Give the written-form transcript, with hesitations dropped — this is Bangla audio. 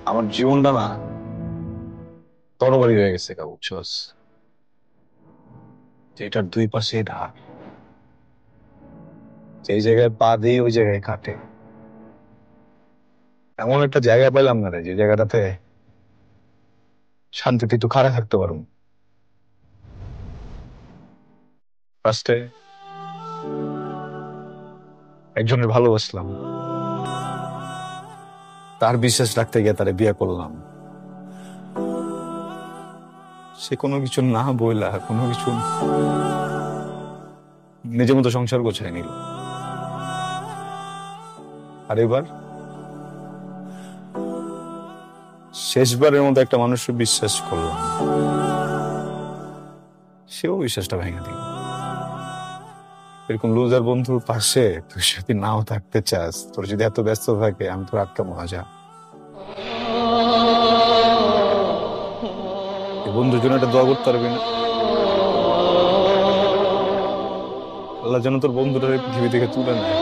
আমার জীবনটা না তরবারি হয়ে গেছে বুঝছস, যেটার দুই পাশে ঢাল, যেই জায়গায় পা দিই ওই জায়গায় কাটে। এমন একটা জায়গায় পেলাম না রে, যে জায়গাটাতে শান্তিতে একটু খাড়া থাকতে পারবো। ফার্স্টে একজনের ভালোবাসলাম, তার বিশ্বাস রাখতে গিয়ে তারে বিয়ে করলাম। সে কোনো কিছু না বইলা, কোনো কিছু নিজের মতো সংসার গোছায় নিল। আর এবার শেষবারের মতো একটা মানুষকে বিশ্বাস করলাম, সেও বিশ্বাসটা ভেঙে দিল। এরকম লুজার বন্ধুর পাশে তুই যদি নাও থাকতে চাস, তোর যদি এত ব্যস্ত থাকে, আমি তোর আটকা মজা। এই বন্ধুর জন্য একটা দোয়া করতে পারবি না? আল্লাহ যেন তোর বন্ধুটার পৃথিবী থেকে তুলে নেয়।